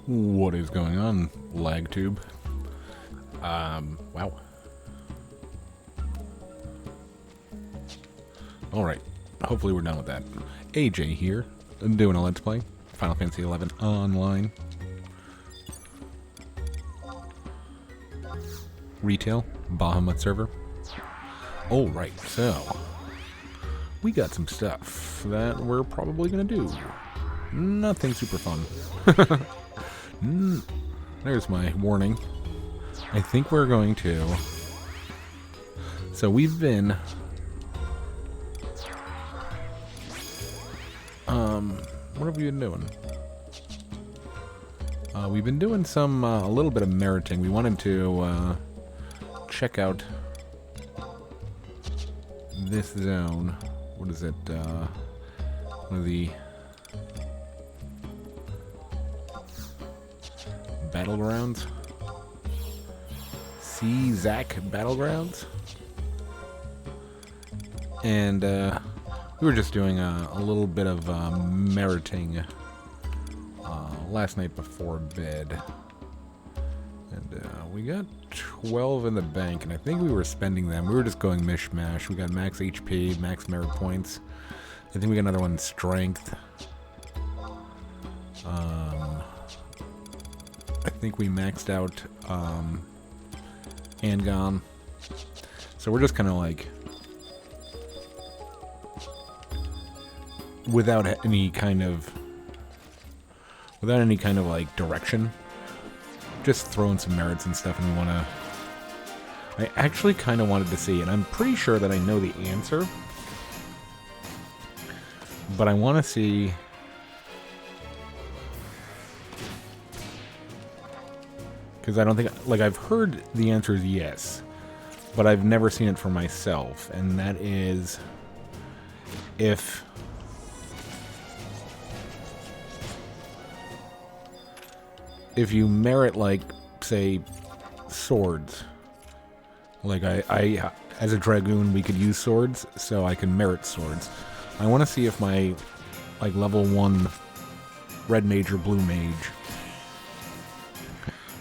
What is going on, LagTube? Wow. Alright, hopefully we're done with that. AJ here, doing a Let's Play, Final Fantasy XI Online. Retail, Bahamut server. Alright, so, we got some stuff that we're probably gonna do. Nothing super fun. There's my warning. I think we're going to... So we've been... what have we been doing? We've been doing some, a little bit of meriting. We wanted to, check out this zone. What is it, one of the... Battlegrounds? Zack Battlegrounds? And, we were just doing a little bit of meriting last night before bed. And we got 12 in the bank, and I think we were spending them. We were just going mishmash. We got max HP, max merit points. I think we got another one in strength. I think we maxed out Angon. So we're just kind of like... without any kind of like direction, just throwing some merits and stuff. And I actually kind of wanted to see, and I'm pretty sure that I know the answer, but I want to see, because I don't think, like, I've heard the answer is yes, but I've never seen it for myself, and that is if you merit, like, say, swords. Like, I as a dragoon, we could use swords, so I can merit swords. I want to see if my, like, level 1 red mage or blue mage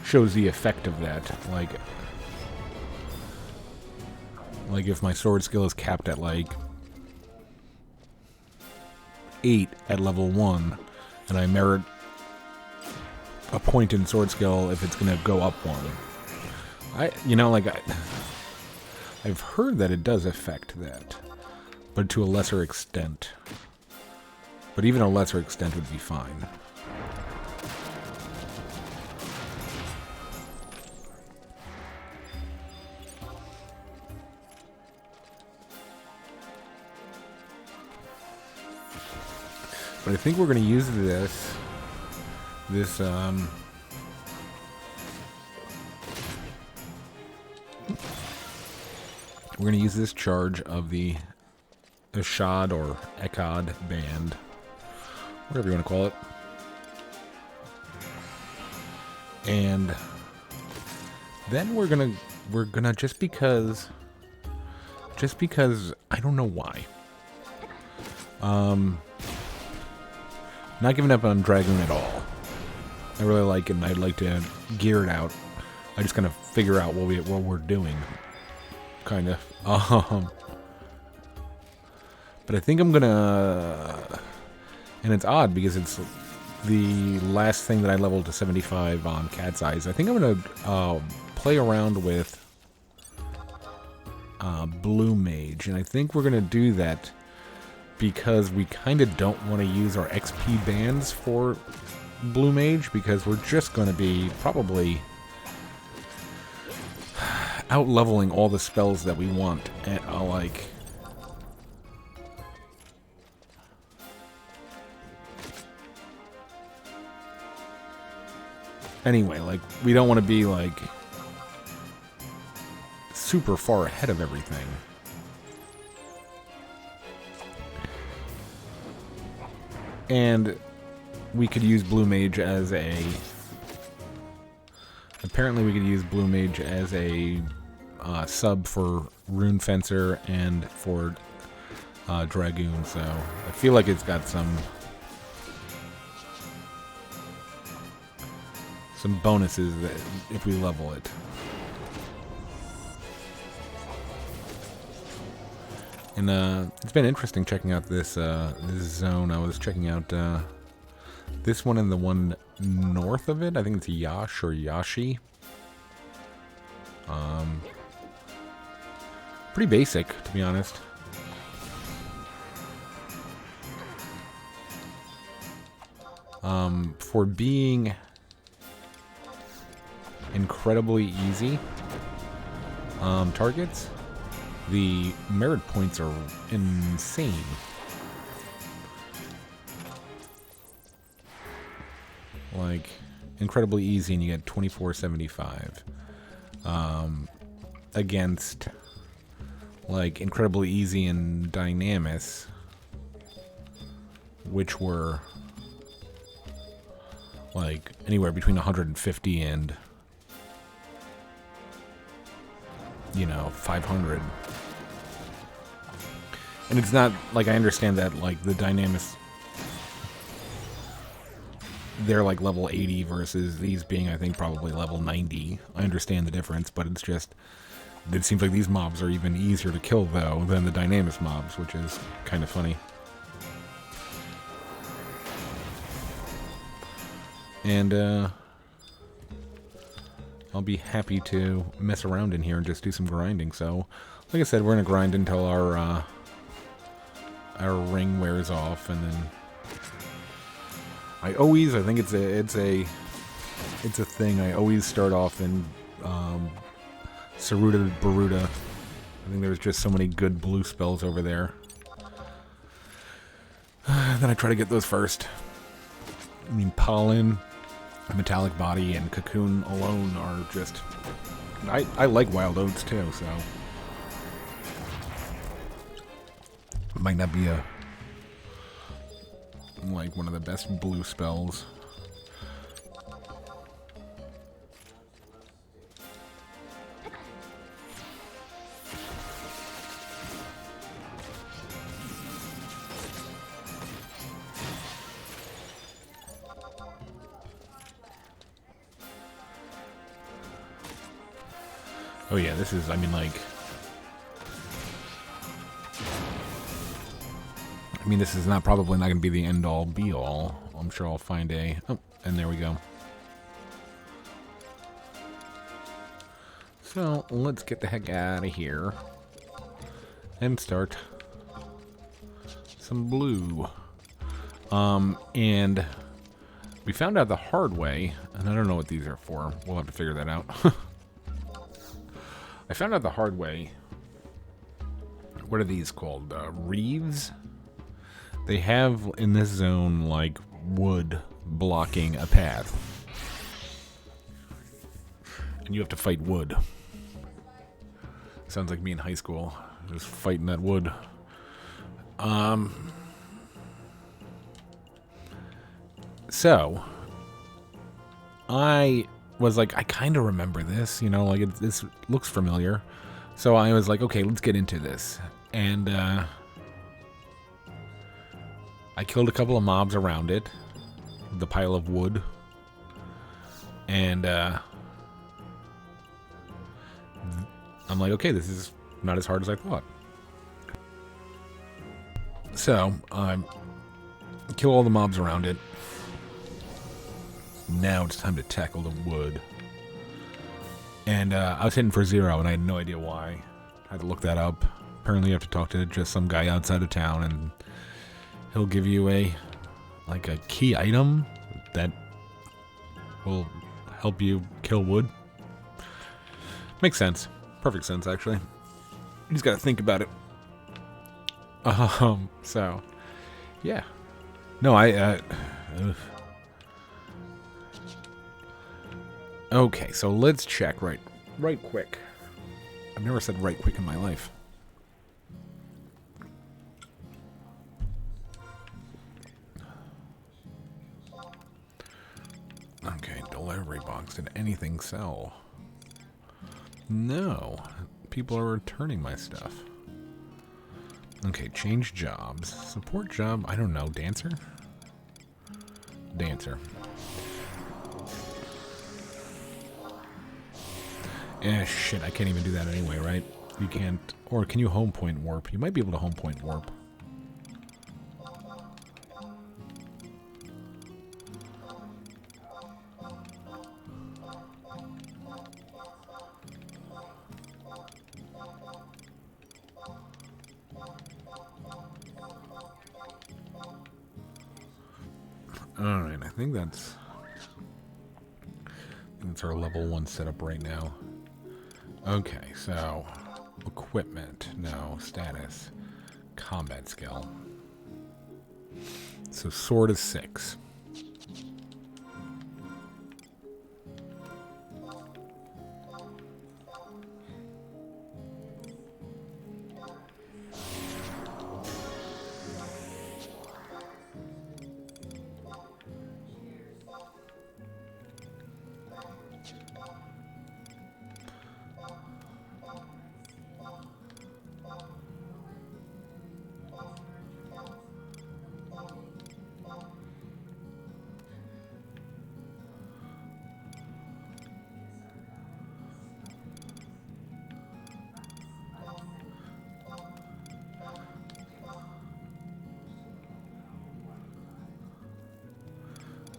shows the effect of that. Like if my sword skill is capped at, like, 8 at level 1, and I merit a point in sword skill if it's gonna go up one. I've heard that it does affect that, but to a lesser extent. But even a lesser extent would be fine. But I think we're gonna use this we're going to use this charge of the Ashad or Ekkad band, whatever you want to call it. And then we're gonna just because I don't know why. Not giving up on Dragoon at all. I really like it, and I'd like to gear it out. I just kind of figure out what we're doing, kind of. But I think I'm gonna, and it's odd because it's the last thing that I leveled to 75 on Cat's Eyes. I think I'm gonna play around with Blue Mage, and I think we're gonna do that because we kind of don't want to use our XP bands for Blue Mage, because we're just going to be probably out-leveling all the spells that we want, and like... Anyway, like, we don't want to be, like, super far ahead of everything. And we could use Blue Mage as a... Apparently we could use Blue Mage as a sub for Rune Fencer and for Dragoon, so I feel like it's got some some bonuses that if we level it. And it's been interesting checking out this this zone. I was checking out this one and the one north of it. I think it's Yash or Yashi. Pretty basic, to be honest. For being incredibly easy targets, the merit points are insane. Like, incredibly easy, and you get 2475. Against, like, incredibly easy and dynamis, which were, like, anywhere between 150 and, you know, 500. And it's not, like, I understand that, like, the dynamis, they're, like, level 80 versus these being, I think, probably level 90. I understand the difference, but it's just, it seems like these mobs are even easier to kill, though, than the dynamis mobs, which is kind of funny. And, I'll be happy to mess around in here and just do some grinding. So, like I said, we're gonna grind until our ring wears off, and then I think it's a thing. I always start off in Saruta Baruta. I think there's just so many good blue spells over there. Then I try to get those first. I mean, Pollen, Metallic Body, and Cocoon alone are just... I like Wild Oats too, so... It might not be like one of the best blue spells. Oh yeah, this is, I mean, like... I mean, this is probably not going to be the end-all, be-all. I'm sure I'll find a... Oh, and there we go. So, let's get the heck out of here. And start some blue. And we found out the hard way, and I don't know what these are for. We'll have to figure that out. I found out the hard way. What are these called? Reeves? They have in this zone, like, wood blocking a path. And you have to fight wood. Sounds like me in high school. Just fighting that wood. So, I was like, I kind of remember this, you know, like, this looks familiar. So I was like, okay, let's get into this. And, I killed a couple of mobs around it, the pile of wood, and I'm like, okay, this is not as hard as I thought. So, kill all the mobs around it. Now it's time to tackle the wood. And I was hitting for 0, and I had no idea why. I had to look that up. Apparently you have to talk to just some guy outside of town, and he'll give you a key item that will help you kill wood. Makes sense. Perfect sense, actually. You just gotta think about it. So, yeah. No, okay, so let's check right quick. I've never said right quick in my life. Okay, delivery box. Did anything sell? No. People are returning my stuff. Okay, change jobs. Support job, I don't know. Dancer? Dancer. Shit, I can't even do that anyway, right? You can't... Or can you home point warp? You might be able to home point warp. Alright, I think that's our level 1 setup right now. Okay, so equipment, no. Status, combat skill. So sword is 6.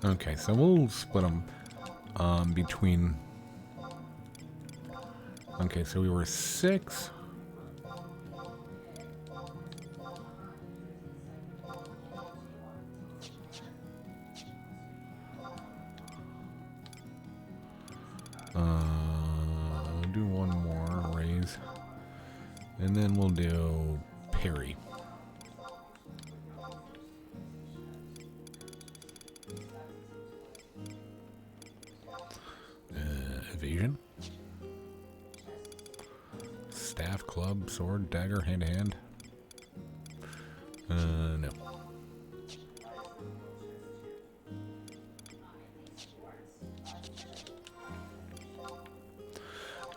Okay, so we'll split them between... Okay, so we were 6. Do one more raise. And then we'll do parry. Evasion. Staff, club, sword, dagger, hand to hand. No.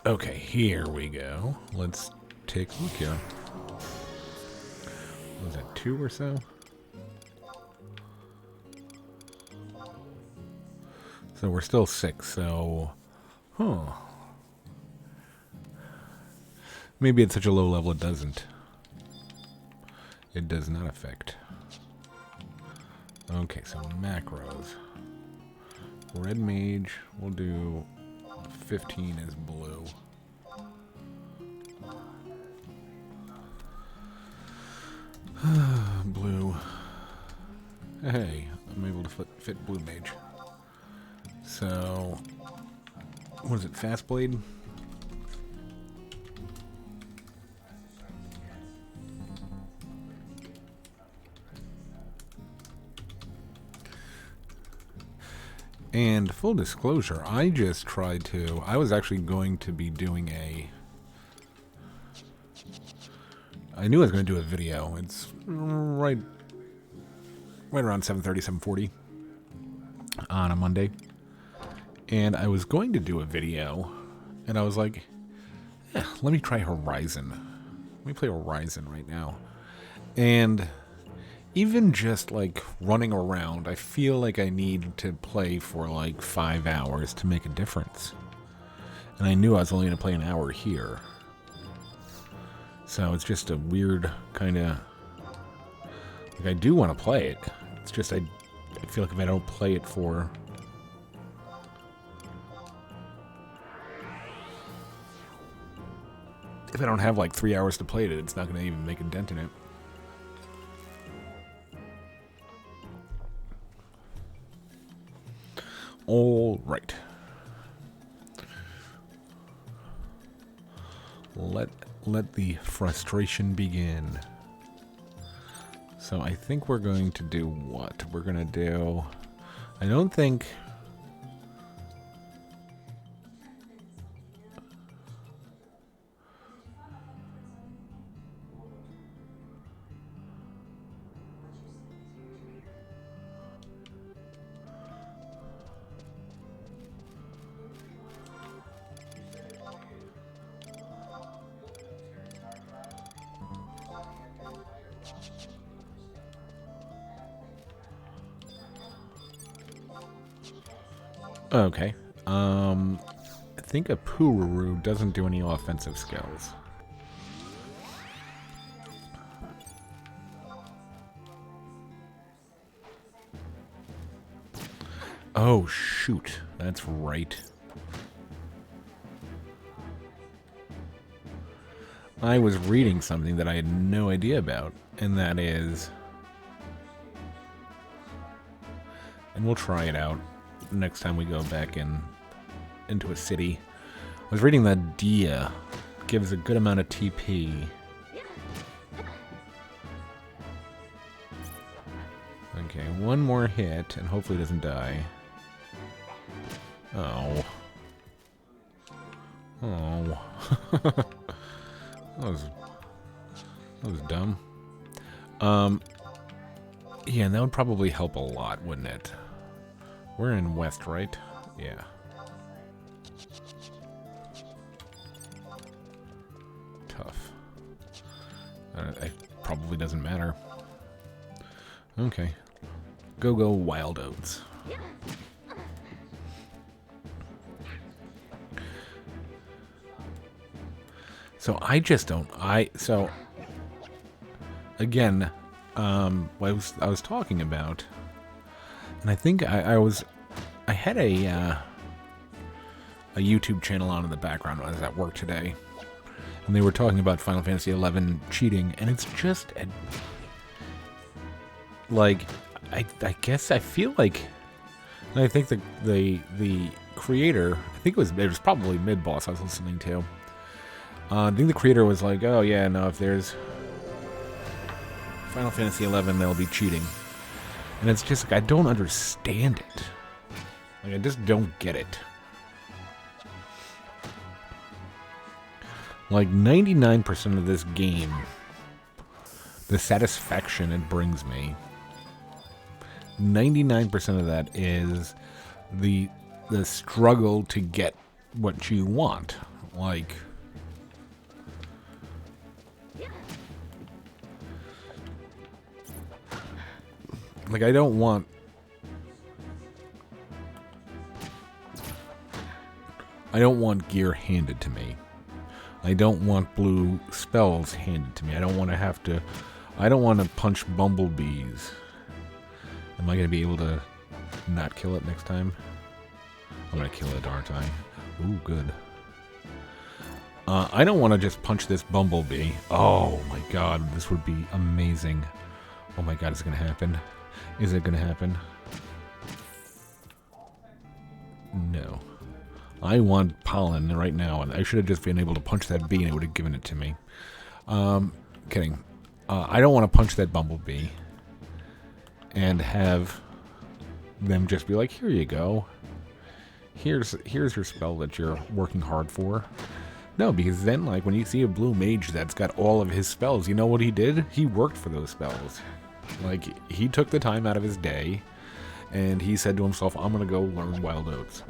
Okay, here we go. Let's take a look here. Was that 2 or so? So we're still 6, so... Huh. Maybe at such a low level it doesn't. It does not affect. Okay, so macros. Red mage, we'll do 15 as blue. Blue. Hey, I'm able to fit blue mage. So, what is it, fast blade? And full disclosure, I just tried to... I was actually going to be doing a... I knew I was going to do a video. It's right around 7:30, 7:40 on a Monday. And I was going to do a video, and I was like, let me try Horizon. Let me play Horizon right now. And... even just, like, running around, I feel like I need to play for, like, 5 hours to make a difference. And I knew I was only going to play an hour here. So it's just a weird kind of... Like, I do want to play it. It's just I feel like if I don't play it for... If I don't have, like, 3 hours to play it, it's not going to even make a dent in it. All right. Let the frustration begin. So I think we're going to do what? We're going to do... I don't think... Okay. I think a Pururu doesn't do any offensive skills. Oh, shoot. That's right. I was reading something that I had no idea about, and that is... And we'll try it out next time we go back into a city. I was reading that Dia gives a good amount of TP. Okay, one more hit, and hopefully it doesn't die. Oh. Oh. that was dumb. Yeah, and that would probably help a lot, wouldn't it? We're in West, right? Yeah. Tough. It probably doesn't matter. Okay. Go Wild Oats. So I just don't. So again, what I was talking about, and I think I had a YouTube channel on in the background when I was at work today, and they were talking about Final Fantasy XI cheating, and it's just like I guess I feel like, and I think the creator, I think it was probably Mid Boss I was listening to. I think the creator was like, oh yeah, no, if there's Final Fantasy XI, they'll be cheating. And it's just like, I don't understand it. Like, I just don't get it. Like, 99% of this game, the satisfaction it brings me, 99% of that is the struggle to get what you want. Like... Like, I don't want... gear handed to me. I don't want blue spells handed to me. I don't want to have to... I don't want to punch bumblebees. Am I going to be able to not kill it next time? I'm going to kill it, aren't I? Ooh, good. I don't want to just punch this bumblebee. Oh my god, this would be amazing. Oh my god, is it going to happen? Is it going to happen? No. I want pollen right now, and I should have just been able to punch that bee and it would have given it to me. Kidding. I don't want to punch that bumblebee and have them just be like, here you go. Here's your spell that you're working hard for. No, because then, like, when you see a blue mage that's got all of his spells, you know what he did? He worked for those spells. Like, he took the time out of his day, and he said to himself, I'm going to go learn Wild Oats.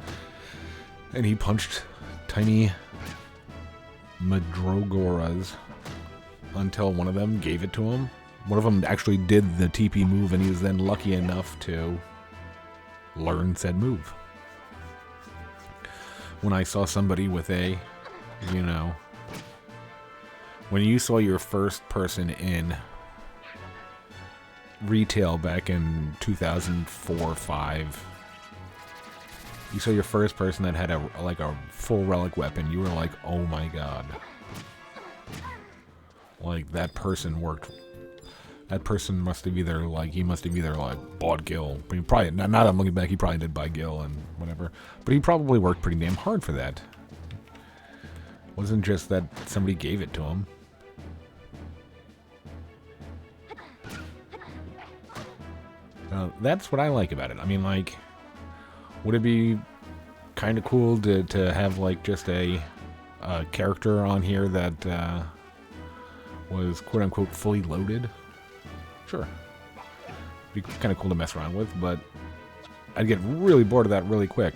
And he punched tiny Madrogoras until one of them gave it to him. One of them actually did the TP move, and he was then lucky enough to learn said move. When I saw somebody with a, you know, when you saw your first person in retail back in 2004, 5, you saw your first person that had a full relic weapon, you were like, oh my god. Like, that person worked. That person must have either bought Gil. But he probably, now that I'm looking back, he probably did buy Gil and whatever. But he probably worked pretty damn hard for that. It wasn't just that somebody gave it to him. That's what I like about it. I mean, like, would it be kind of cool to have, like, just a character on here that was quote-unquote fully loaded? Sure. Be kind of cool to mess around with, but I'd get really bored of that really quick.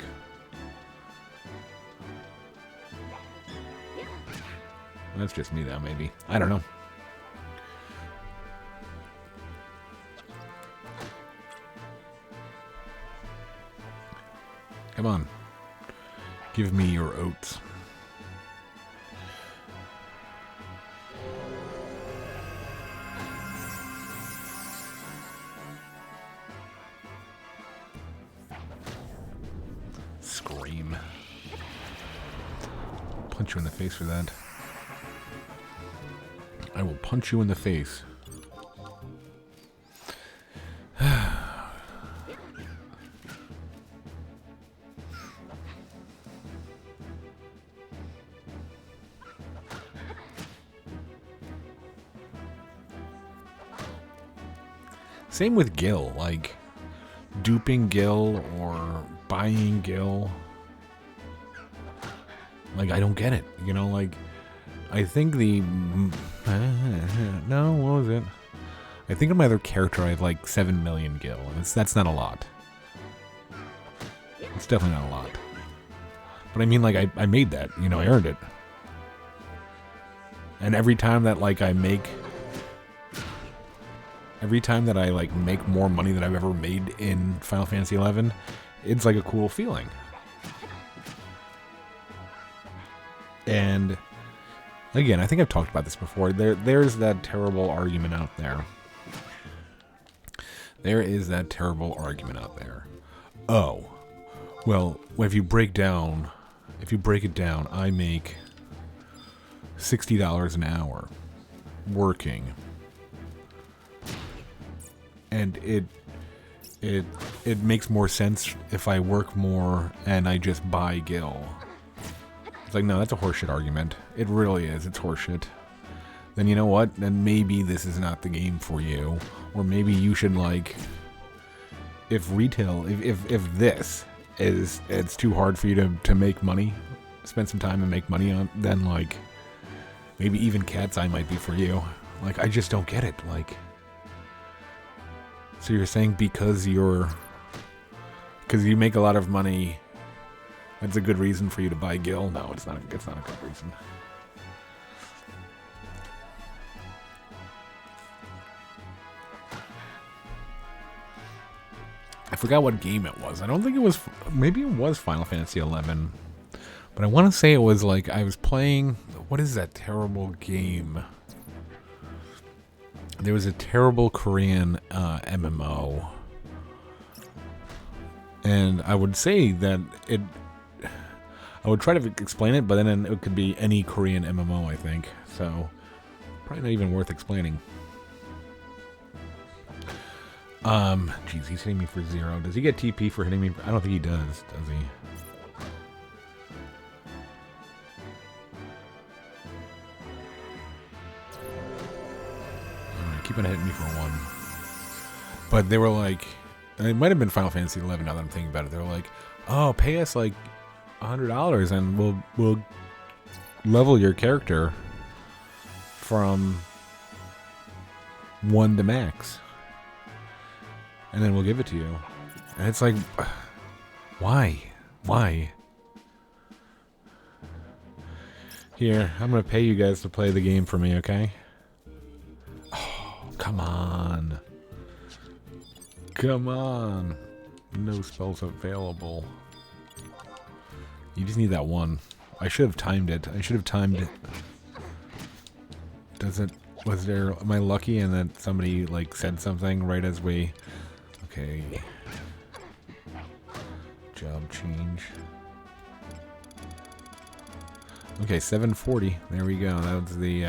That's just me, though, maybe. I don't know. Come on. Give me your oats. Scream. Punch you in the face for that. I will punch you in the face. Same with Gil, like duping Gil or buying Gil. Like, I don't get it, you know, like, I think the, no, what was it? I think on my other character I have like 7 million Gil, and that's not a lot. It's definitely not a lot. But I mean, like, I made that, you know, I earned it. And every time that, like, every time that I, like, make more money than I've ever made in Final Fantasy XI, it's, like, a cool feeling. And, again, I think I've talked about this before. There's that terrible argument out there. There is that terrible argument out there. Oh, well, if you break it down, I make $60 an hour working. And it makes more sense if I work more and I just buy Gil. It's like, no, that's a horseshit argument. It really is. It's horseshit. Then you know what? Then maybe this is not the game for you. Or maybe you should, like, if this is, it's too hard for you to make money, spend some time and make money on, then, like, maybe even Cat's Eye might be for you. Like, I just don't get it. Like, so you're saying because you make a lot of money, that's a good reason for you to buy Gil? No, it's not a good reason. I forgot what game it was. I don't think it was, maybe it was Final Fantasy XI. But I want to say it was like, I was playing, what is that terrible game? There was a terrible Korean MMO. And I would say that I would try to explain it, but then it could be any Korean MMO, I think. So, probably not even worth explaining. Jeez, he's hitting me for 0. Does he get TP for hitting me? I don't think he does he? Keep on hitting me for 1. But they were like, it might have been Final Fantasy XI now that I'm thinking about it. They were like, oh, pay us like $100 and we'll level your character from 1 to max. And then we'll give it to you. And it's like, why? Why? Here, I'm going to pay you guys to play the game for me, okay? Come on. Come on. No spells available. You just need that 1. I should have timed it. Am I lucky and then somebody like said something right as we... Okay. Job change. Okay, 740. There we go. That was the...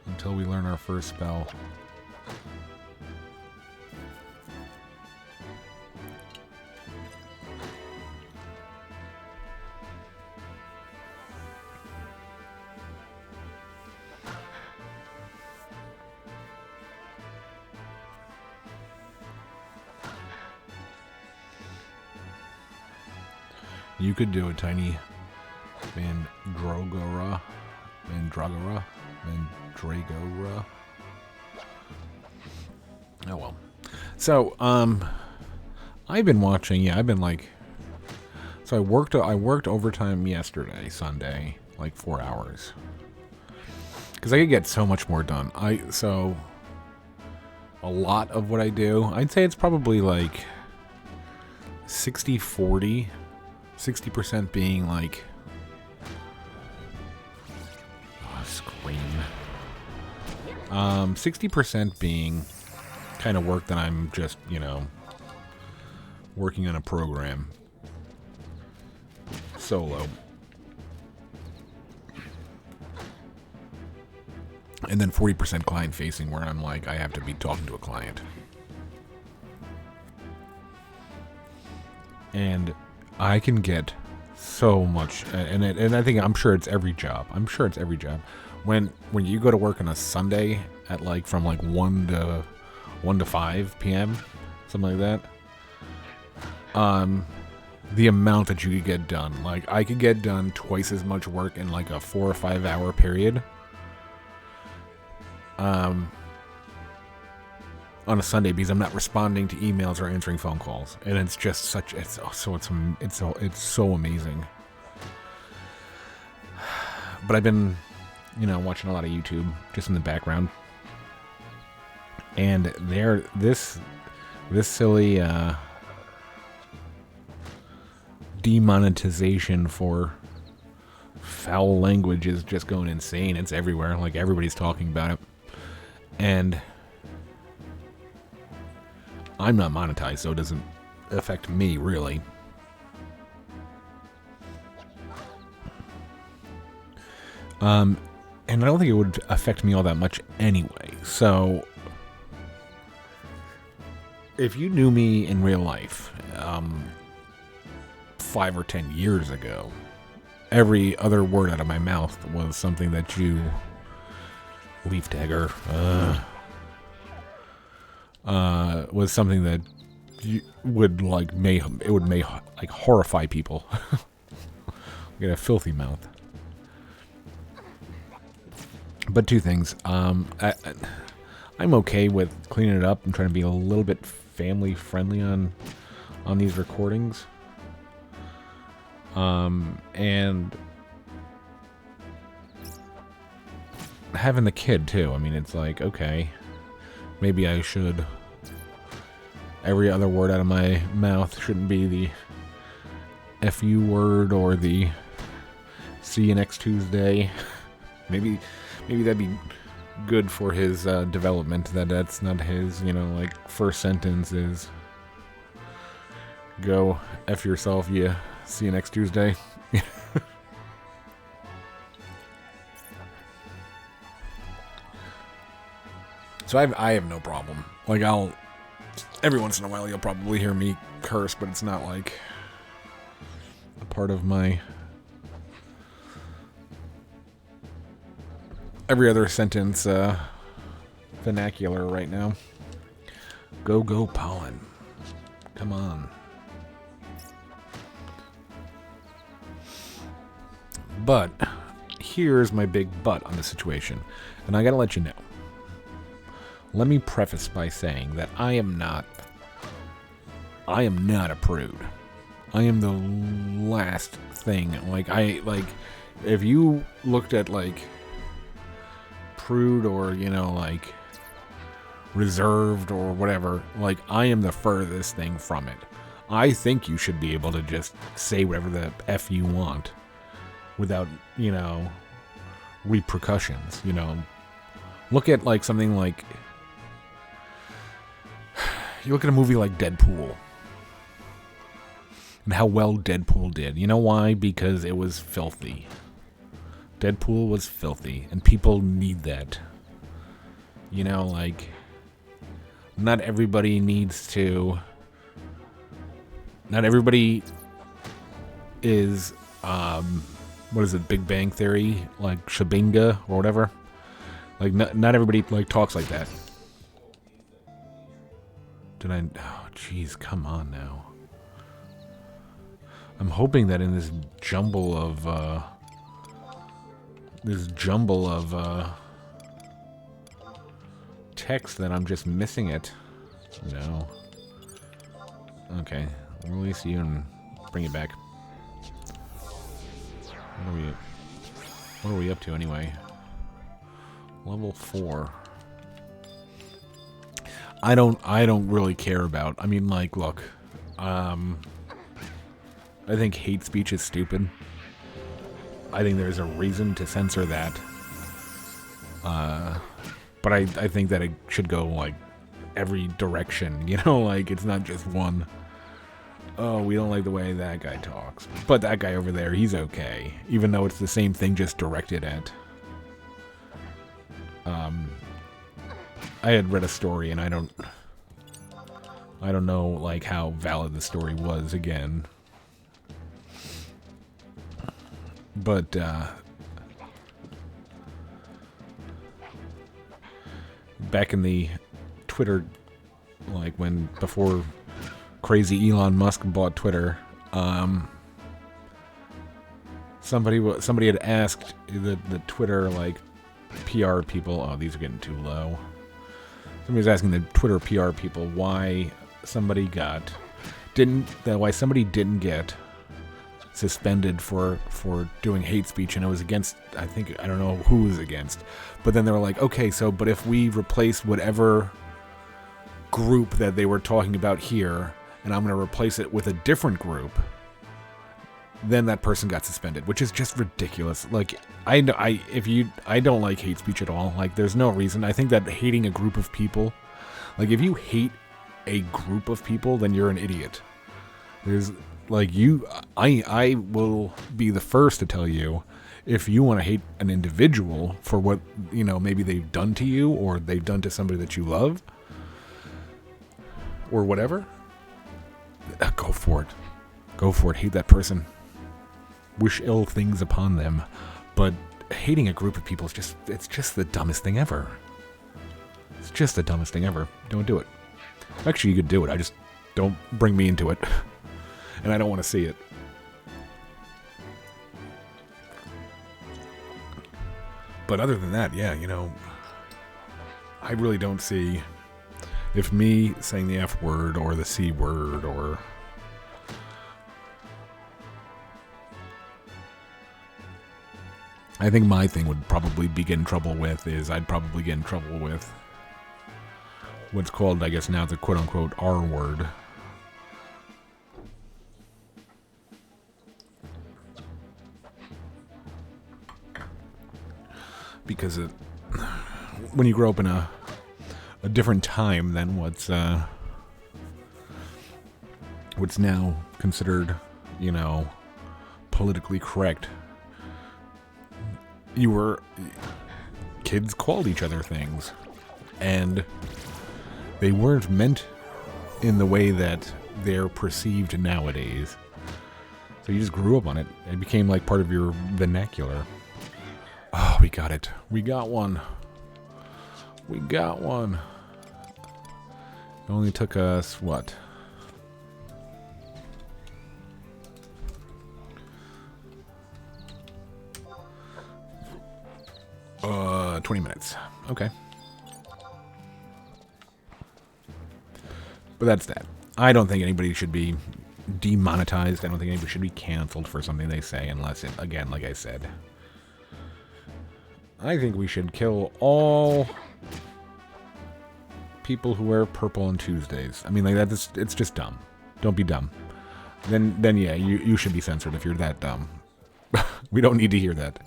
until we learn our first spell. You could do a tiny Mandragora. Oh well. So, I've been watching, so I worked overtime yesterday, Sunday, like 4 hours. Because I could get so much more done. a lot of what I do. I'd say it's probably like 60-40. 60% being like... Oh, scream. 60% being kind of work that I'm just, you know, working on a program. Solo. And then 40% client facing, where I'm like, I have to be talking to a client. And I can get so much, and I think, I'm sure it's every job. I'm sure it's every job. When you go to work on a Sunday at like from like 1 to 5 p.m., something like that. The amount that you could get done, like I could get done twice as much work in like a 4 or 5 hour period. On a Sunday, because I'm not responding to emails or answering phone calls, and it's just such it's so amazing. But I've been, you know, watching a lot of YouTube just in the background, and this silly demonetization for foul language is just going insane. It's everywhere. Like everybody's talking about it. And I'm not monetized, so it doesn't affect me, really. And I don't think it would affect me all that much anyway. So, if you knew me in real life 5 or 10 years ago, every other word out of my mouth was something that you... Leaf dagger was something that you would like may horrify people. Get a filthy mouth. But two things. I'm okay with cleaning it up and trying to be a little bit family friendly on these recordings. And having the kid too. I mean, it's like, okay, maybe I should. Every other word out of my mouth shouldn't be the FU word or the see you next Tuesday. Maybe that'd be good for his development. That's not his, you know, like first sentence is go F yourself, yeah, see you next Tuesday. So I have no problem. Like every once in a while you'll probably hear me curse, but it's not like a part of my every other sentence vernacular right now. Go pollen. Come on. But here's my big but on the situation, and I gotta let you know. Let me preface by saying that I am not a prude. I am the last thing. If you looked at like prude or, you know, like reserved or whatever, like I am the furthest thing from it. I think you should be able to just say whatever the F you want without, you know, repercussions, you know. Look at like something like, you look at a movie like Deadpool and how well Deadpool did. You know why? Because it was filthy. Deadpool was filthy, and people need that. You know, like, not everybody is, what is it, Big Bang Theory, like Shabinga or whatever. Like, not everybody, like, talks like that. Oh, jeez, come on now. I'm hoping that in this jumble of text that I'm just missing it. No. Okay, we'll release you and bring it back. What are we up to anyway? Level 4. I don't really care about. I mean, like, look, I think hate speech is stupid. I think there's a reason to censor that. But I think that it should go, like, every direction, you know? Like, it's not just one. Oh, we don't like the way that guy talks. But that guy over there, he's okay. Even though it's the same thing, just directed at. I had read a story, and I don't know, like, how valid the story was again. But, back in the Twitter, like, before crazy Elon Musk bought Twitter, somebody had asked the Twitter, like, PR people, oh, these are getting too low. Somebody was asking the Twitter PR people why somebody didn't get suspended for doing hate speech, and it was against, I don't know who was against, but then they were like, okay, so, but if we replace whatever group that they were talking about here, and I'm going to replace it with a different group, then that person got suspended, which is just ridiculous. Like, I don't like hate speech at all. Like, there's no reason. I think that hating a group of people, like, if you hate a group of people, then you're an idiot. There's, like, I will be the first to tell you, if you want to hate an individual for what, you know, maybe they've done to you, or they've done to somebody that you love, or whatever, go for it. Go for it. Hate that person. Wish ill things upon them. But hating a group of people is it's just the dumbest thing ever. It's just the dumbest thing ever. Don't do it. Actually, you could do it. I just don't bring me into it. And I don't want to see it. But other than that, yeah, you know, I really don't see if me saying the F word or the C word or I think my thing would probably be get in trouble with is I'd probably get in trouble with what's called, I guess now, the quote-unquote R word. Because when you grow up in a different time than what's now considered, you know, politically correct, kids called each other things, and they weren't meant in the way that they're perceived nowadays. So you just grew up on it. It became like part of your vernacular. Oh, we got it. We got one. We got one. It only took us, what? 20 minutes. Okay. But that's that. I don't think anybody should be demonetized. I don't think anybody should be canceled for something they say unless it, again, like I said. I think we should kill all people who wear purple on Tuesdays. I mean, like, it's just dumb. Don't be dumb. Then yeah, you should be censored if you're that dumb. We don't need to hear that.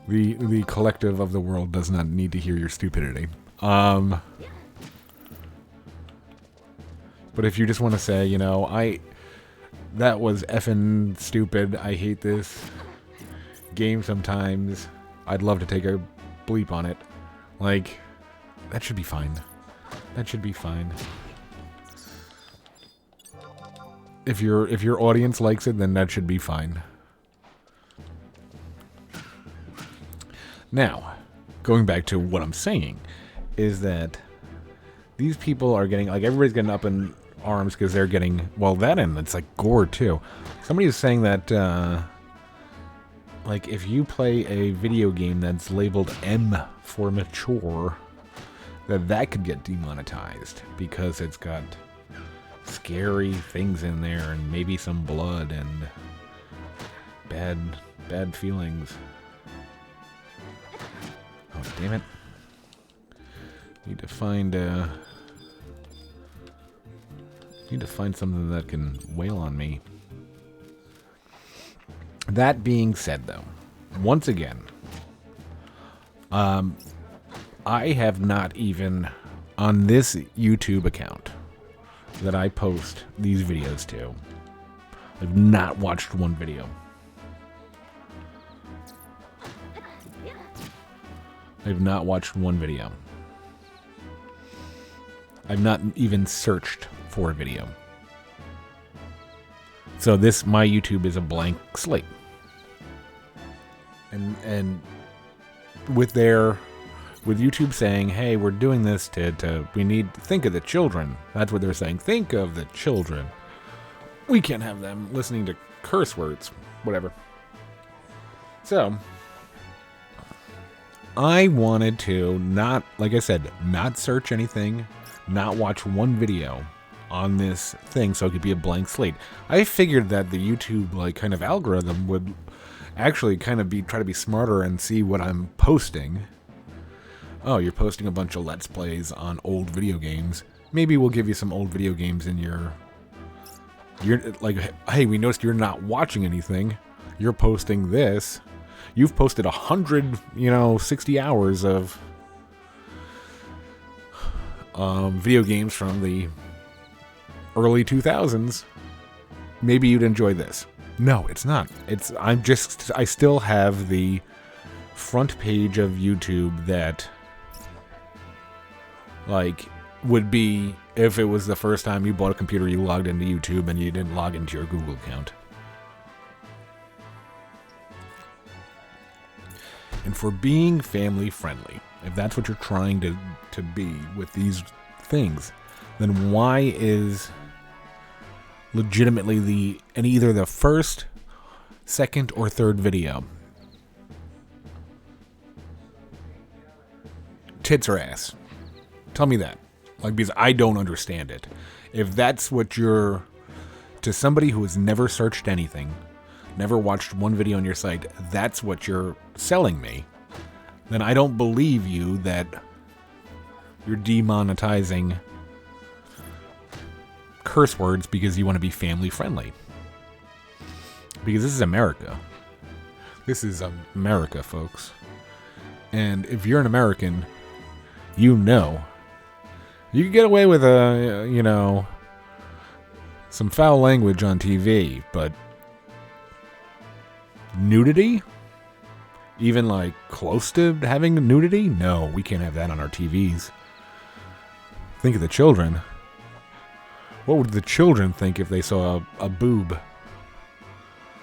The collective of the world does not need to hear your stupidity. But if you just want to say, you know, that was effing stupid, I hate this game sometimes, I'd love to take a bleep on it. Like, that should be fine. That should be fine. If your audience likes it, then that should be fine. Now, going back to what I'm saying, is that these people are getting, like, everybody's getting up in arms because they're getting, well, that and it's like gore too. Somebody was saying that, like, if you play a video game that's labeled M for mature, that could get demonetized because it's got scary things in there and maybe some blood and bad feelings. Oh, damn it. Need to find Need to find something that can wail on me. That being said, though, once again, I have not even, on this YouTube account that I post these videos to, I've not watched one video. I've not watched one video. I've not even searched for a video. So my YouTube is a blank slate. And with YouTube saying, hey, we're doing this we need to think of the children. That's what they're saying. Think of the children. We can't have them listening to curse words. Whatever. So, I wanted to not, like I said, not search anything, not watch one video on this thing so it could be a blank slate. I figured that the YouTube kind of algorithm would actually kind of try to be smarter and see what I'm posting. Oh, you're posting a bunch of Let's Plays on old video games. Maybe we'll give you some old video games in you're like, hey, we noticed you're not watching anything. You're posting this. You've posted 100, 60 hours of video games from the early 2000s. Maybe you'd enjoy this. No, it's not. I still have the front page of YouTube that, would be if it was the first time you bought a computer, you logged into YouTube and you didn't log into your Google account. And for being family friendly, if that's what you're trying to be with these things, then why is legitimately either the first, second, or third video tits or ass? Tell me that. Because I don't understand it. If that's what to somebody who has never searched anything, never watched one video on your site, that's what you're selling me, then I don't believe you that you're demonetizing curse words because you want to be family friendly. Because this is America. This is America, folks. And if you're an American, you can get away with some foul language on TV, but nudity? Even close to having nudity? No, we can't have that on our TVs. Think of the children. What would the children think if they saw a boob?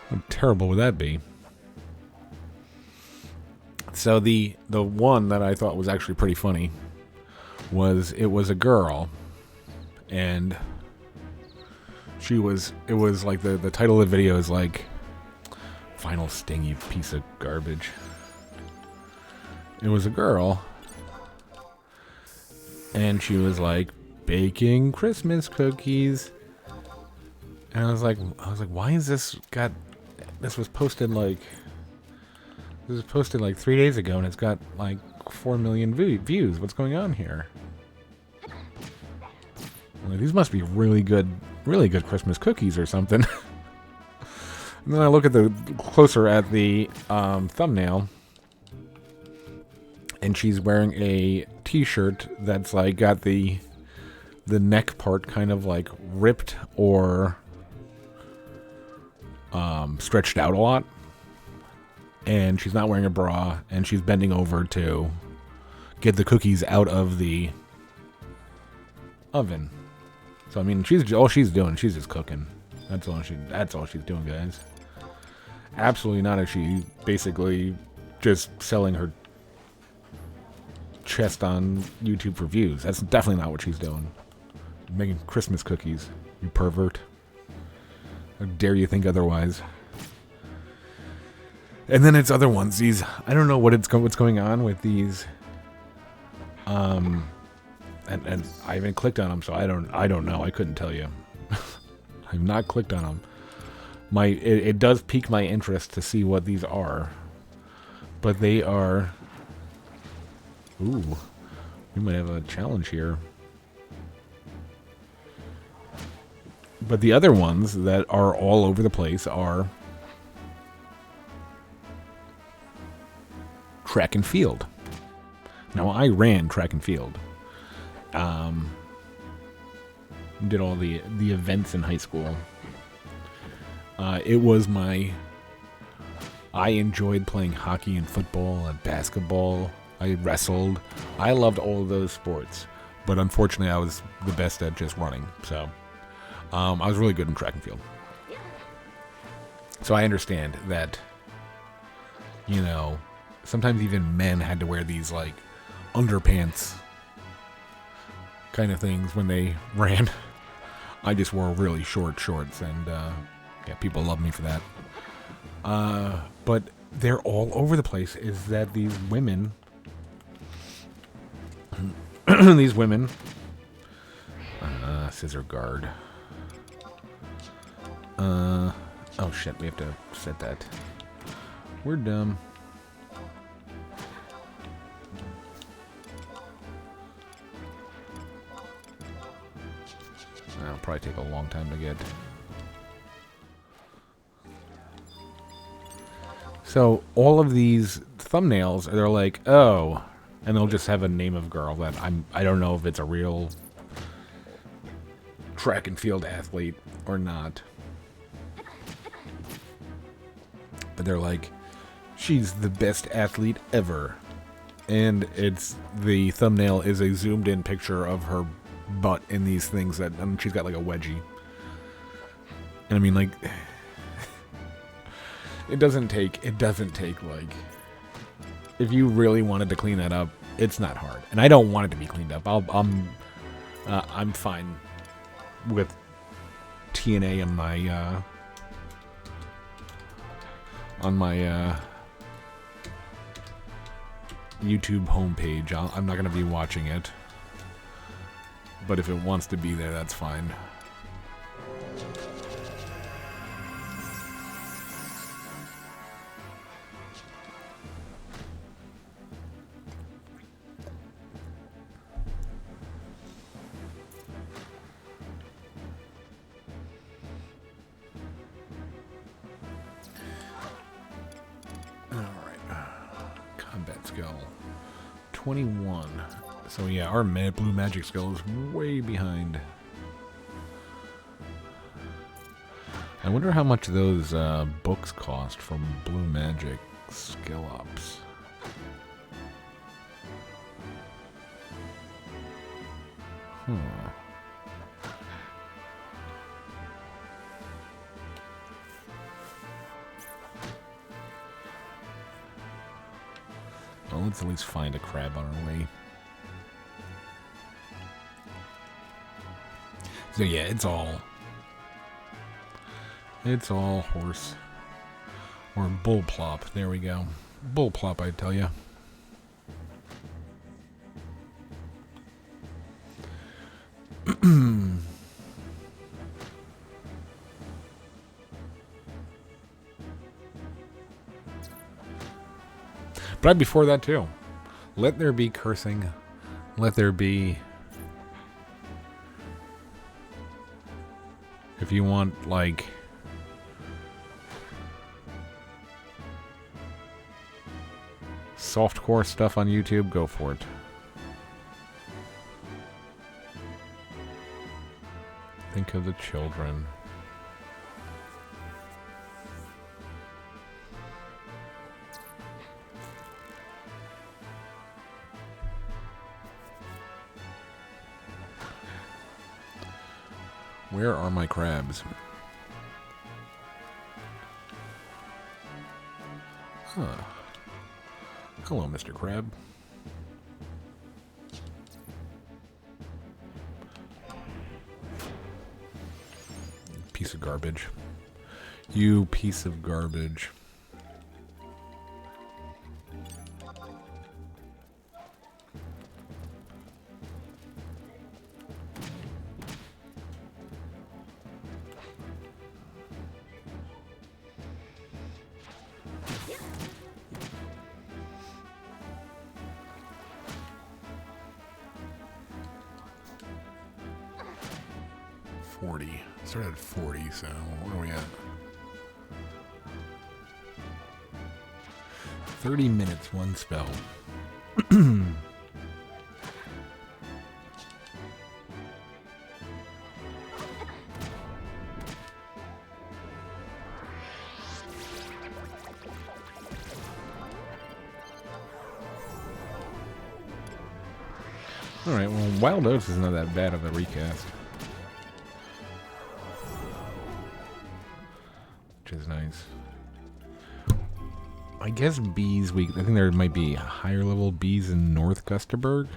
How terrible would that be? So the one that I thought was actually pretty funny was a girl, and it was the title of the video is Final Sting, you piece of garbage. It was a girl, and she was baking Christmas cookies, and I was like, why is this this was posted 3 days ago, and it's got 4 million views. What's going on here? These must be really good Christmas cookies or something. And then I look closer at the thumbnail, and she's wearing a t-shirt that's got the neck part kind of ripped or stretched out a lot. And she's not wearing a bra, and she's bending over to get the cookies out of the oven. So all she's doing, she's just cooking. That's all she's doing, guys. Absolutely not is she basically just selling her chest on YouTube for views. That's definitely not what she's doing. Making Christmas cookies, you pervert. How dare you think otherwise? And then it's other ones. I don't know what's going on with these. And I haven't clicked on them, so I don't know. I couldn't tell you. I've not clicked on them. It does pique my interest to see what these are, but they are. Ooh, we might have a challenge here. But the other ones that are all over the place are track and field. Now, I ran track and field. Did all the events in high school. It was I enjoyed playing hockey and football and basketball. I wrestled. I loved all of those sports. But unfortunately, I was the best at just running. So, I was really good in track and field. So I understand that, you know, sometimes even men had to wear these, like, underpants kind of things when they ran. I just wore really short shorts, and yeah, people love me for that. But they're all over the place. Is that these women, scissor guard. Oh shit, we have to set that. We're dumb. That'll probably take a long time to get. So all of these thumbnails, they're like, oh, and they'll just have a name of girl that I don't know if it's a real track and field athlete or not. But they're like, she's the best athlete ever. And the thumbnail is a zoomed in picture of her butt in these things that, and she's got like a wedgie. And I mean, like, it doesn't take like, if you really wanted to clean that up, it's not hard. And I don't want it to be cleaned up. I'm fine with TNA on my YouTube homepage. I'm not going to be watching it. But if it wants to be there, that's fine. Combat skill 21. So yeah, our blue magic skill is way behind. I wonder how much those books cost from blue magic skill ups. Well, let's at least find a crab on our way. So yeah, it's all horse or bull plop. There we go. Bull plop, I tell you. But before that too. Let there be cursing. Let there be. If you want, like, softcore stuff on YouTube, go for it. Think of the children. Where are my crabs? Huh. Hello, Mr. Crab. Piece of garbage. You piece of garbage. Started at 40, so where are we at? 30 minutes, one spell. Alright, well, Wild Oats is not that bad of a recast. Which is nice. I guess bees, I think there might be higher level bees in North Gusterberg.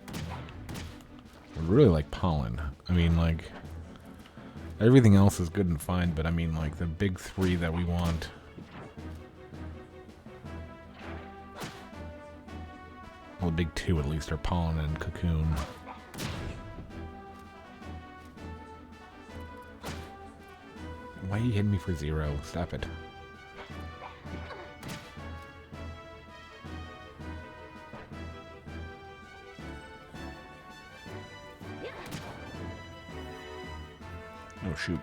I really like pollen. I mean, like, everything else is good and fine, but I mean, like, the big three that we want. Well, the big two, at least, are pollen and cocoon. Why are you hitting me for 0? Stop it. Oh, shoot.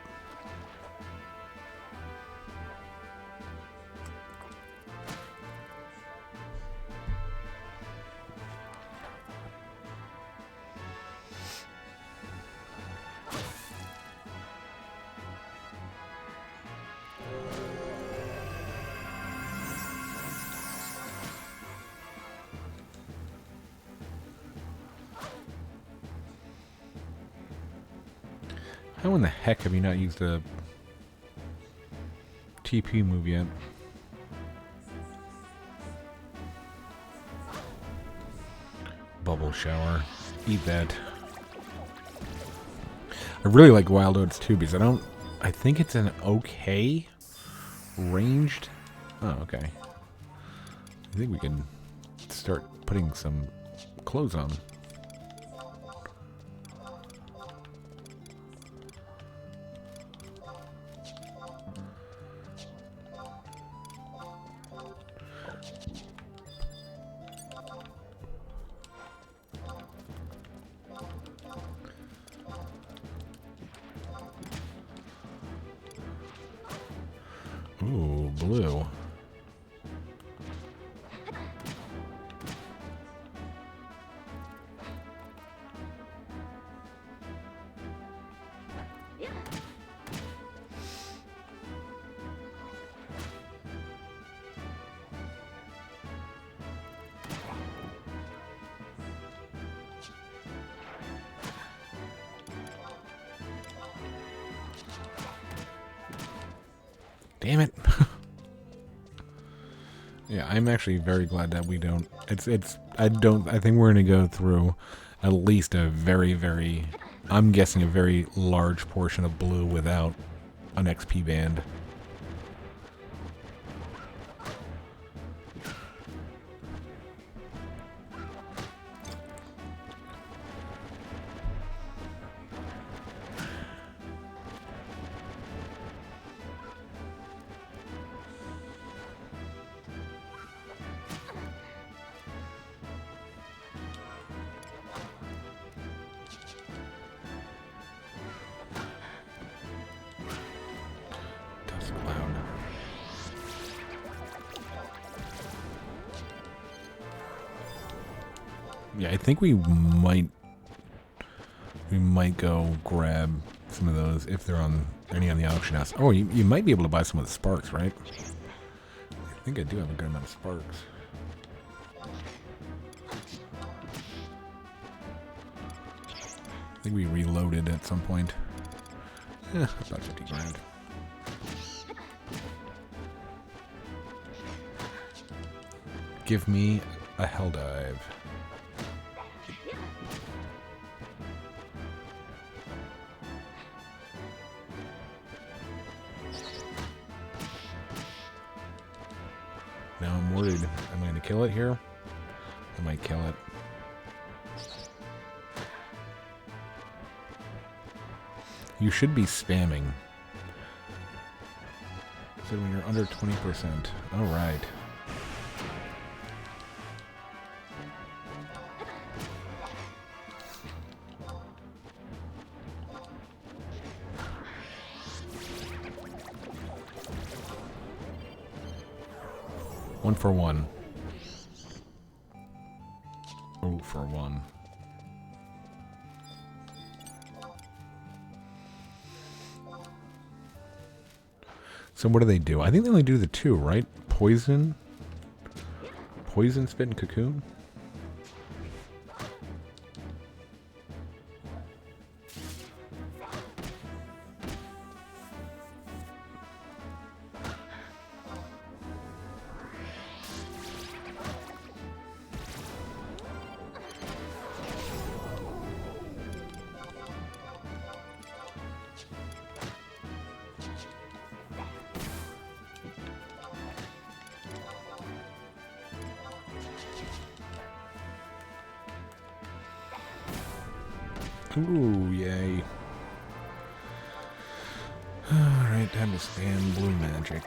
How in the heck have you not used a TP move yet? Bubble shower. Eat that. I really like Wild Oats too because I think it's an okay ranged. Oh, okay. I think we can start putting some clothes on. Ooh, blue. Damn it. Yeah, I'm actually very glad that we don't. I think we're going to go through at least a very, I'm guessing a very large portion of blue without an XP band. Yeah, I think we might go grab some of those if they're on any on the auction house. Oh, you might be able to buy some of the sparks, right? I think I do have a good amount of sparks. I think we reloaded at some point. Yeah, about 50 grand. Give me a hell dive. Now I'm worried. Am I going to kill it here? I might kill it. You should be spamming. So when you're under 20%. Alright. 1 for 1. 0 for 1. So what do they do? I think they only do the 2, right? Poison, spit, and cocoon? Ooh, yay. Alright, time to spam blue magic.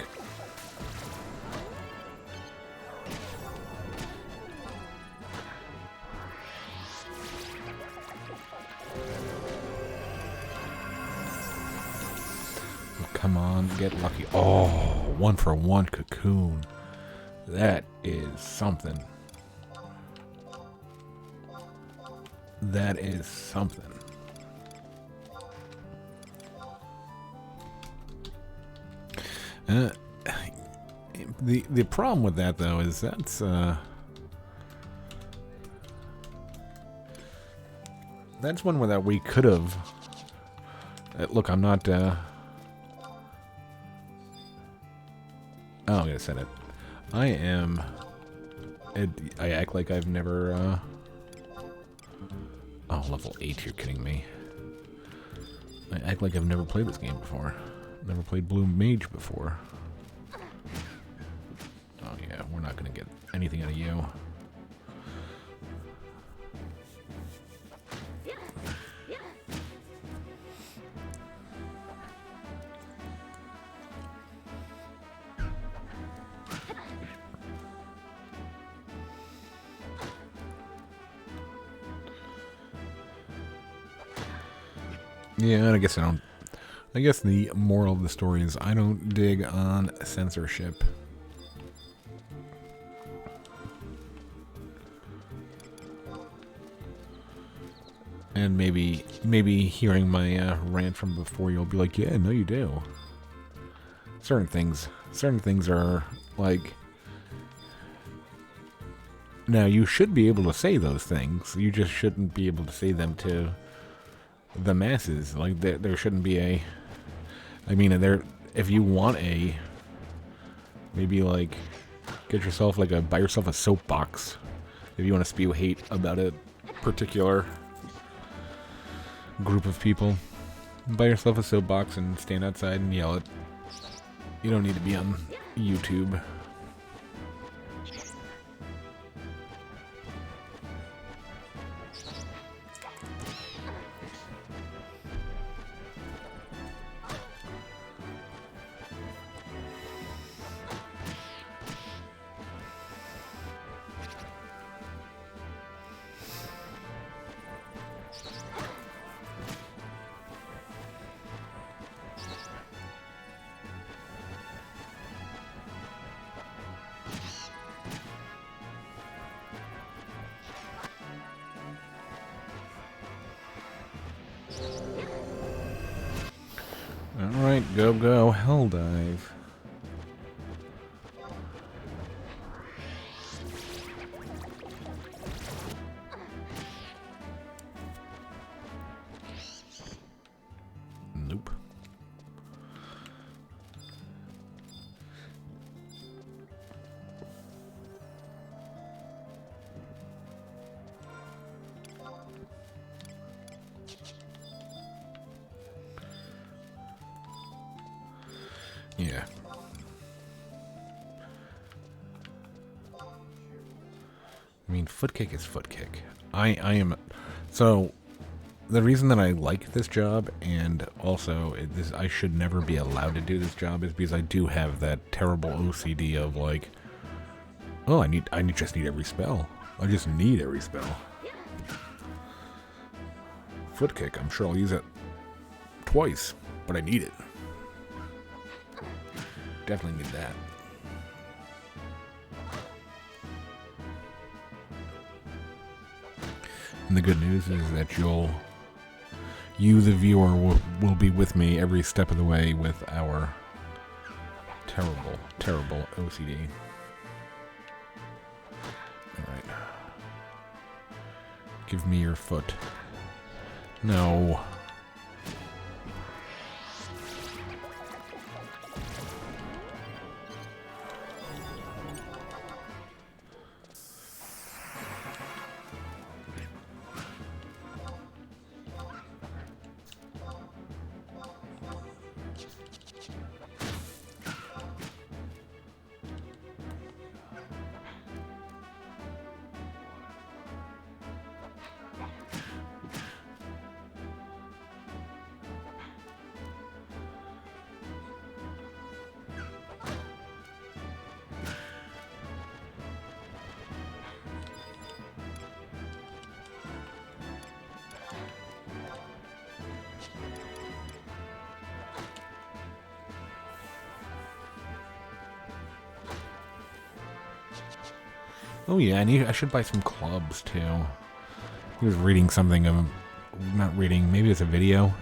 Oh, come on, get lucky. Oh, 1 for 1 cocoon. That is something. That is something. The problem with that though is that's one where that we could have. Look, I'm not. Oh, I'm gonna set it. I am. I act like I've never. Oh, level 8. You're kidding me. I act like I've never played this game before. Never played Blue Mage before. Oh yeah, we're not gonna get anything out of you. Yeah, I guess I don't. I guess the moral of the story is I don't dig on censorship. And maybe hearing my rant from before, you'll be like, yeah, no, you do. Certain things are like. Now you should be able to say those things. You just shouldn't be able to say them to the masses. Like there shouldn't be a. I mean, if you want a, maybe like, get yourself like buy yourself a soapbox. If you want to spew hate about a particular group of people, buy yourself a soapbox and stand outside and yell it. You don't need to be on YouTube. Alright, go, hell dive. Nope. Yeah. I mean, foot kick is foot kick. I am... So, the reason that I like this job, and also I should never be allowed to do this job, is because I do have that terrible OCD of like, oh, I just need every spell. I just need every spell. Foot kick, I'm sure I'll use it twice, but I need it. Definitely need that. And the good news is that you the viewer, will be with me every step of the way with our terrible, terrible OCD. Alright. Give me your foot. No. Oh yeah, I should buy some clubs too. He was reading something of, not reading, maybe it's a video,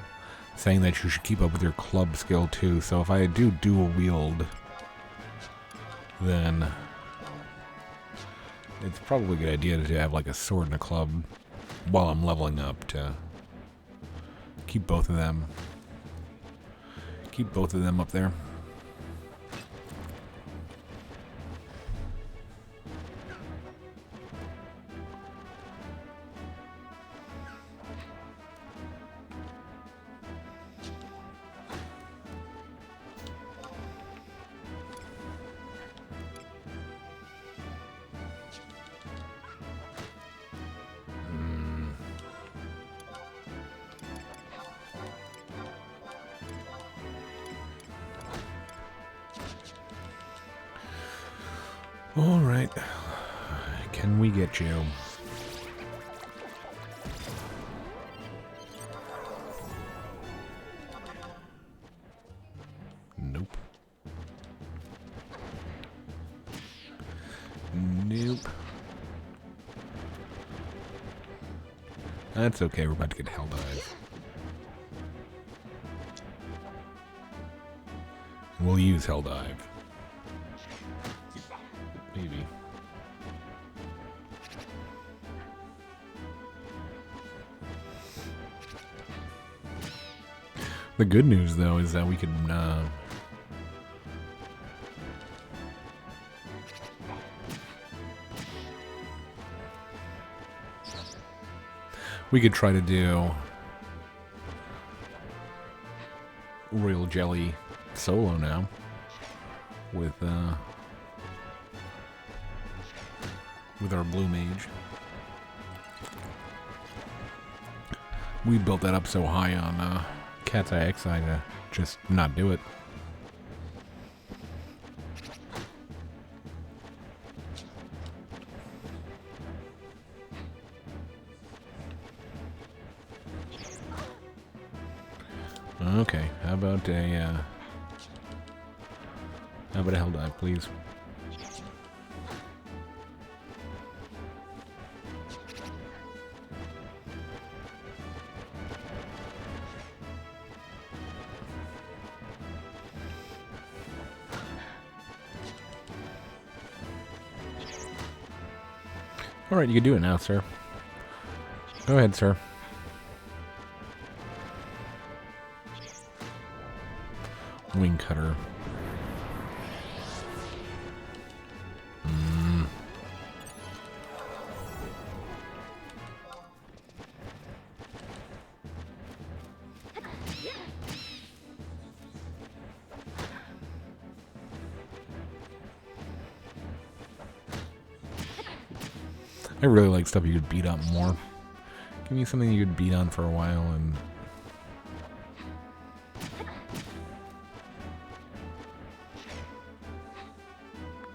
saying that you should keep up with your club skill too. So if I do dual wield, then it's probably a good idea to have like a sword and a club while I'm leveling up to keep both of them up there. All right, can we get you? Nope. Nope. That's okay, we're about to get Hell Dive. We'll use Hell Dive. Maybe. The good news, though, is that we could try to do Royal Jelly solo now with our blue mage. We built that up so high on Cat's Eye Xi to just not do it. Okay, how about a Hell Dive, please? Alright, you can do it now, sir. Go ahead, sir. Wing cutter. I really like stuff you could beat up more. Give me something you could beat on for a while and...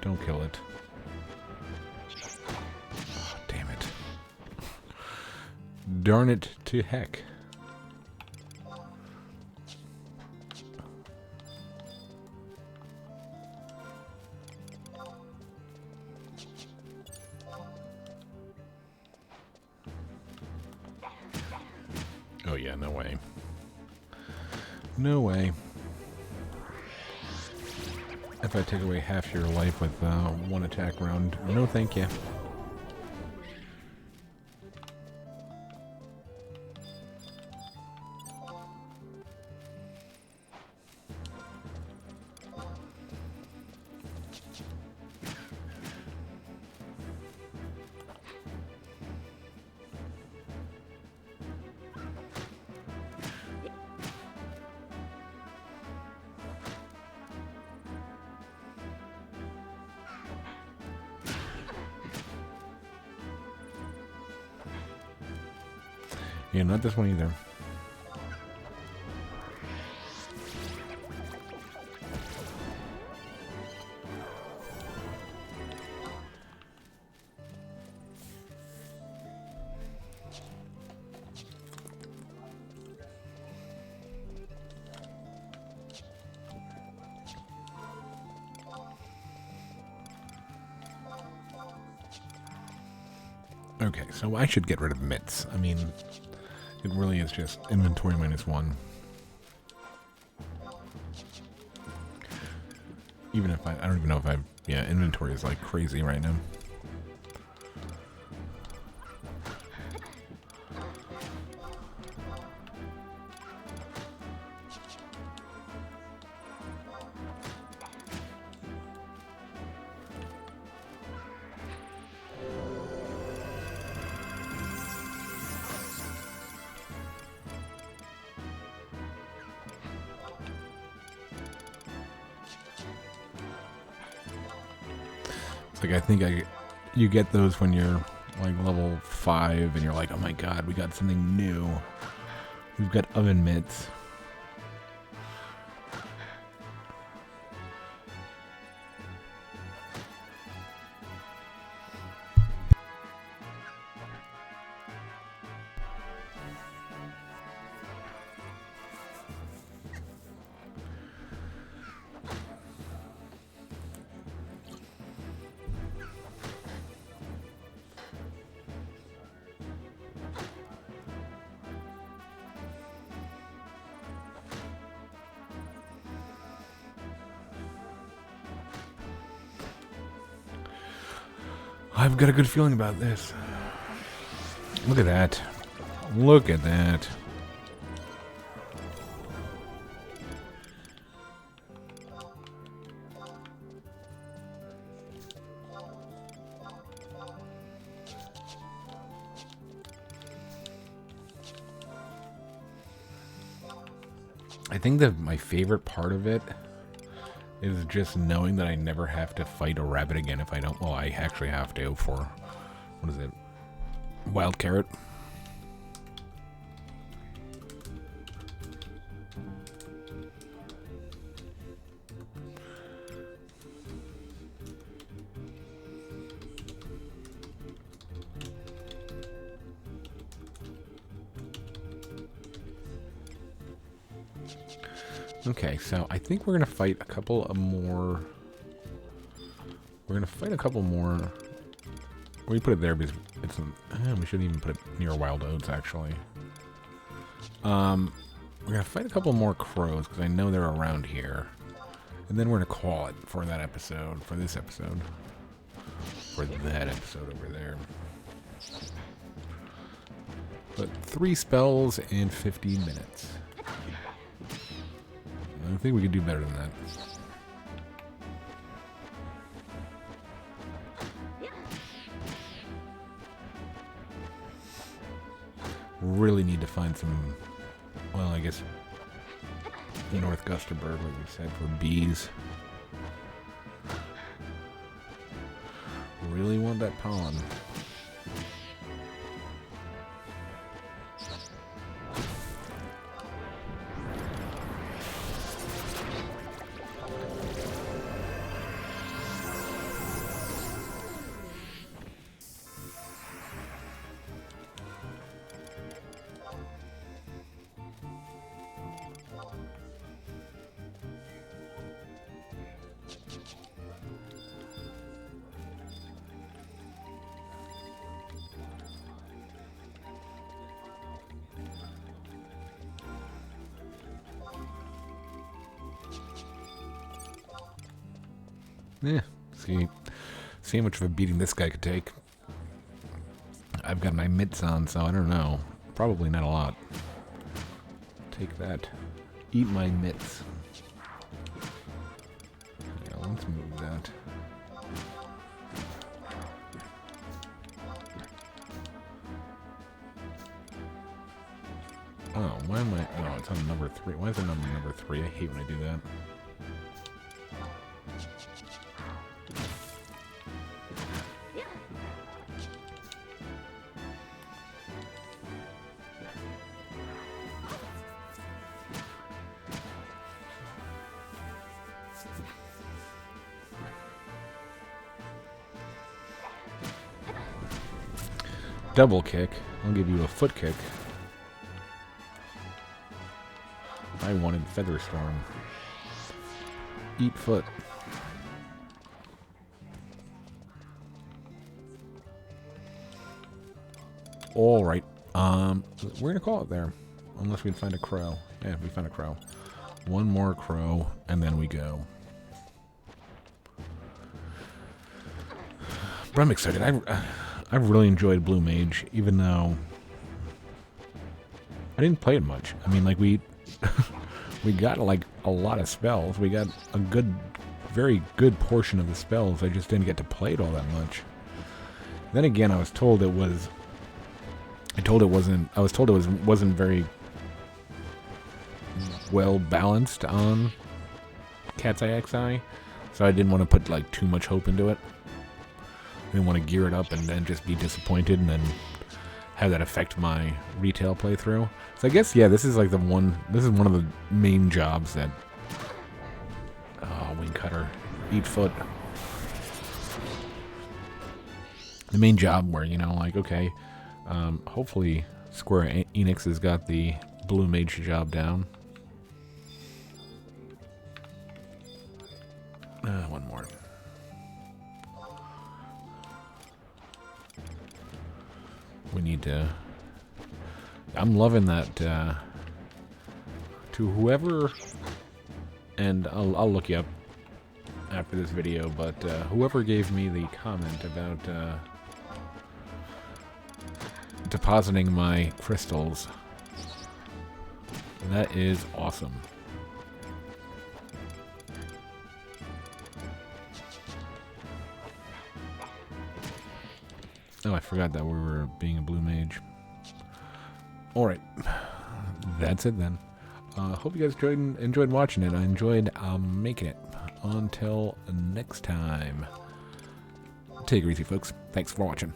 Don't kill it. Oh, damn it. Darn it to heck. Oh yeah, no way. No way. If I take away half your life with one attack round, no thank you. Yeah, not this one either. Okay, so I should get rid of mitts. I mean, it really is just inventory -1. Even if I don't even know if I've... Yeah, inventory is like crazy right now. Like, I think you get those when you're like level 5 and you're like, oh my god, we got something new. We've got oven mitts. I've got a good feeling about this. Look at that. Look at that. I think that my favorite part of it is just knowing that I never have to fight a rabbit again if I don't... Well, I actually have to for... What is it? Wild carrot. Okay, so I think we're gonna fight a couple of more. We're gonna fight a couple more. We put it there because it's. We shouldn't even put it near wild oats, actually. We're gonna fight a couple more crows because I know they're around here, and then we're gonna call it for that episode. For this episode. For that episode over there. But 3 spells in 15 minutes. I think we could do better than that. Really need to find some, well, I guess North Gusterberg, like we said, for bees. Really want that pollen. See how much of a beating this guy could take. I've got my mitts on, so I don't know. Probably not a lot. Take that. Eat my mitts. Yeah, let's move that. Oh, why am I... Oh, it's on number 3. Why is it on number 3? I hate when I do that. Double kick. I'll give you a foot kick. I wanted Feather Storm. Eat foot. All right. We're gonna call it there, unless we find a crow. Yeah, we found a crow. One more crow, and then we go. But I'm excited. I've really enjoyed Blue Mage, even though I didn't play it much. I mean, like we got like a lot of spells. We got a very good portion of the spells. I just didn't get to play it all that much. Then again, I was told it wasn't very well balanced on Cat's Eye XI, so I didn't want to put like too much hope into it. I didn't want to gear it up and then just be disappointed and then have that affect my retail playthrough. So I guess, yeah, this is like one of the main jobs that... Oh, Wing Cutter. Eat foot. The main job where, you know, like, okay, hopefully Square Enix has got the Blue Mage job down. One more. We need to... I'm loving that, to whoever... And I'll look you up after this video, but whoever gave me the comment about depositing my crystals, that is awesome. Oh, I forgot that we were being a Blue Mage. Alright. That's it then. Hope you guys enjoyed watching it. I enjoyed making it. Until next time. Take it easy, folks. Thanks for watching.